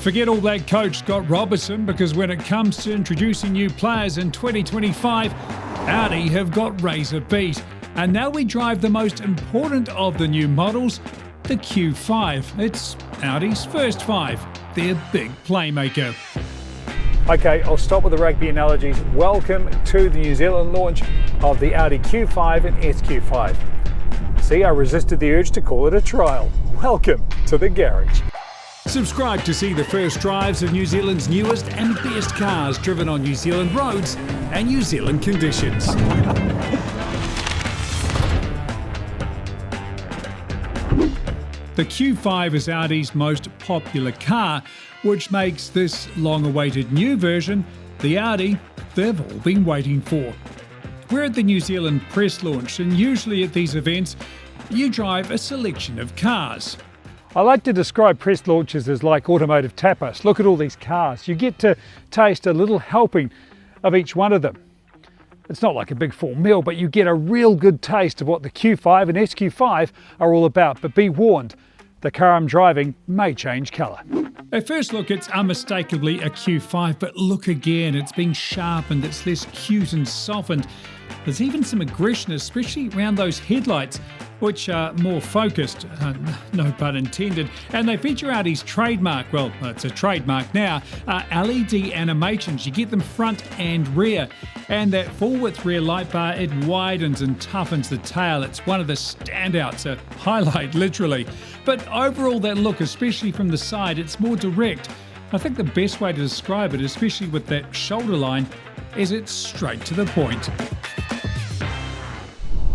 Forget all that coach Scott Robertson, because when it comes to introducing new players in 2025, Audi have got razor beat. And now we drive the most important of the new models, the Q5. It's Audi's first 5, their big playmaker. Okay, I'll stop with the rugby analogies. Welcome to the New Zealand launch of the Audi Q5 and SQ5. See, I resisted the urge to call it a trial. Welcome to the garage. Subscribe to see the first drives of New Zealand's newest and best cars driven on New Zealand roads and New Zealand conditions. The Q5 is Audi's most popular car, which makes this long-awaited new version the Audi they've all been waiting for. We're at the New Zealand press launch, and usually at these events you drive a selection of cars. I like to describe press launches as like automotive tapas. Look at all these cars. You get to taste a little helping of each one of them. It's not like a big full meal, but you get a real good taste of what the Q5 and SQ5 are all about. But be warned, the car I'm driving may change colour. At first look, it's unmistakably a Q5, but look again, it's been sharpened, it's less cute and softened. There's even some aggression, especially around those headlights, which are more focused, no pun intended, and they feature Audi's trademark, well, it's a trademark now, LED animations. You get them front and rear, and that full-width rear light bar, it widens and toughens the tail. It's one of the standouts, a highlight literally. But overall that look, especially from the side, it's more direct. I think the best way to describe it, especially with that shoulder line, is it's straight to the point.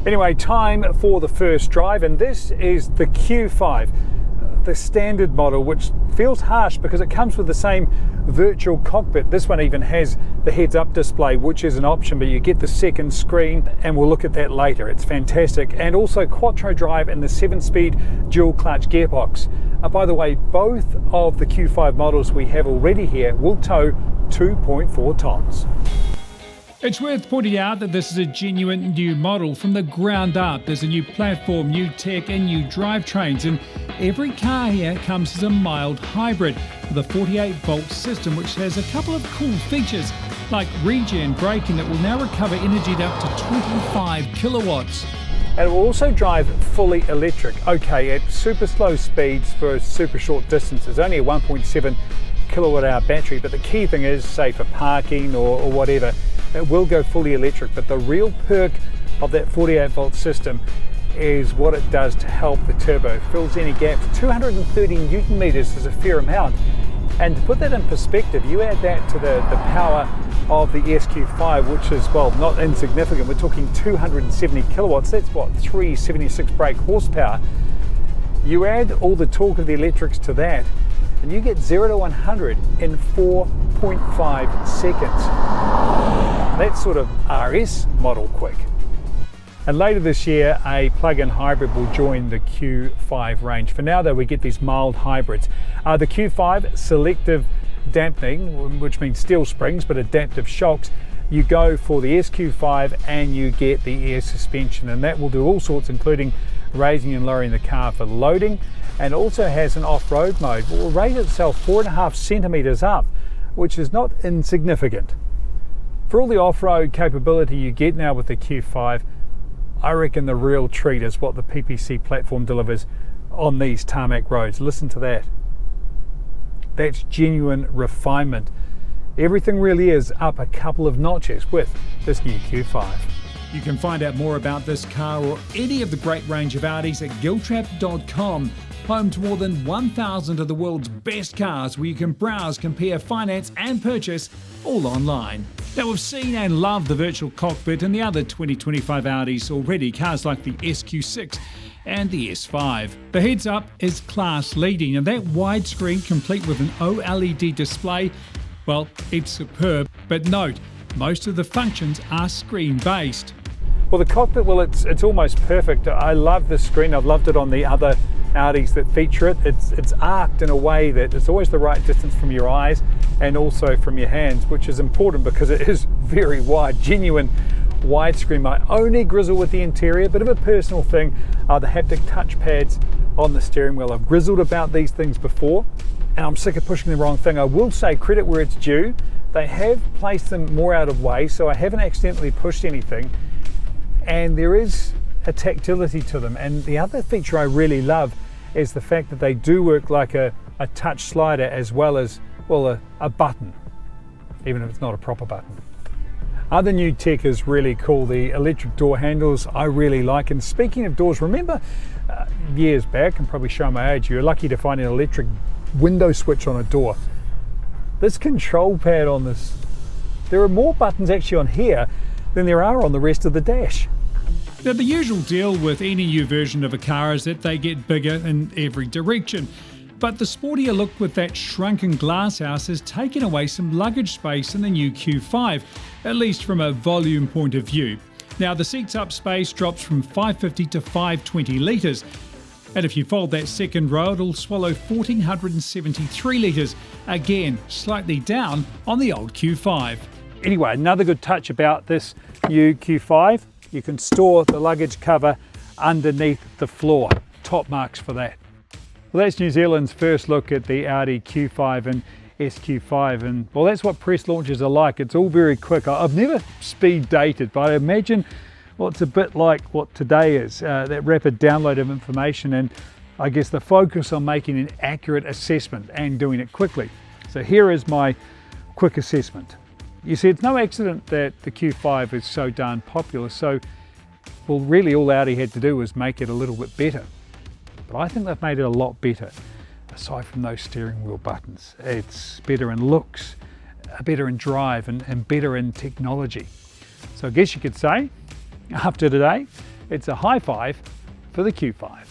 Anyway, time for the first drive, and this is the Q5, the standard model, which feels harsh because it comes with the same virtual cockpit. This one even has the heads-up display, which is an option, but you get the second screen, and we'll look at that later. It's fantastic. And also Quattro drive and the 7-speed dual clutch gearbox. By the way, both of the Q5 models we have already here will tow 2.4 tons. It's worth pointing out that this is a genuine new model from the ground up. There's a new platform, new tech and new drivetrains, and every car here comes as a mild hybrid with a 48-volt system which has a couple of cool features like regen braking that will now recover energy at up to 25 kilowatts. And it will also drive fully electric. Okay, at super slow speeds for super short distances, only a 1.7 kilowatt hour battery, but the key thing is, say for parking or whatever, it will go fully electric. But the real perk of that 48-volt system is what it does to help the turbo. Fills any gaps. 230 newton meters is a fair amount. And to put that in perspective, you add that to the power of the SQ5, which is, well, not insignificant. We're talking 270 kilowatts. That's what, 376 brake horsepower. You add all the torque of the electrics to that, and you get 0 to 100 in 4.5 seconds. That's sort of RS model quick. And later this year, a plug-in hybrid will join the Q5 range. For now though, we get these mild hybrids. The Q5 selective dampening, which means steel springs but adaptive shocks. You go for the SQ5 and you get the air suspension, and that will do all sorts, including raising and lowering the car for loading, and also has an off-road mode. It will rate itself 4.5 centimeters up, which is not insignificant. For all the off-road capability you get now with the Q5, I reckon the real treat is what the PPC platform delivers on these tarmac roads. Listen to that. That's genuine refinement. Everything really is up a couple of notches with this new Q5. You can find out more about this car or any of the great range of Audis at Giltrap.com, home to more than 1,000 of the world's best cars, where you can browse, compare, finance and purchase all online. Now, we've seen and loved the virtual cockpit and the other 2025 Audis already, cars like the SQ6 and the S5. The heads-up is class-leading, and that widescreen complete with an OLED display, well, it's superb. But note, most of the functions are screen-based. Well, the cockpit, well, it's almost perfect. I love this screen. I've loved it on the other Audis that feature it. It's arced in a way that it's always the right distance from your eyes and also from your hands, which is important because it is very wide, genuine widescreen. My only grizzle with the interior, bit of a personal thing, are the haptic touch pads on the steering wheel. I've grizzled about these things before. and I'm sick of pushing the wrong thing. I will say credit where it's due. They have placed them more out of way, so I haven't accidentally pushed anything, and there is a tactility to them. And the other feature I really love is the fact that they do work like a touch slider as well as, well, a button, even if it's not a proper button. Other new tech is really cool. The electric door handles I really like. And speaking of doors, remember years back, and probably show my age, you're lucky to find an electric window switch on a door. This control pad on this, there are more buttons actually on here than there are on the rest of the dash. Now, the usual deal with any new version of a car is that they get bigger in every direction. But the sportier look with that shrunken glasshouse has taken away some luggage space in the new Q5, at least from a volume point of view. Now, the seats up space drops from 550 to 520 litres. And if you fold that second row, it'll swallow 1,473 litres, again slightly down on the old Q5. Anyway, another good touch about this new Q5, you can store the luggage cover underneath the floor. Top marks for that. Well, that's New Zealand's first look at the Audi Q5 and SQ5, and well, that's what press launches are like. It's all very quick. I've never speed dated, but I imagine, well, it's a bit like what today is, that rapid download of information, and I guess the focus on making an accurate assessment and doing it quickly. So here is my quick assessment. You see, it's no accident that the Q5 is so darn popular. So, well, really all Audi had to do was make it a little bit better. But I think they've made it a lot better, aside from those steering wheel buttons. It's better in looks, better in drive, and better in technology. So I guess you could say, after today, it's a high five for the Q5.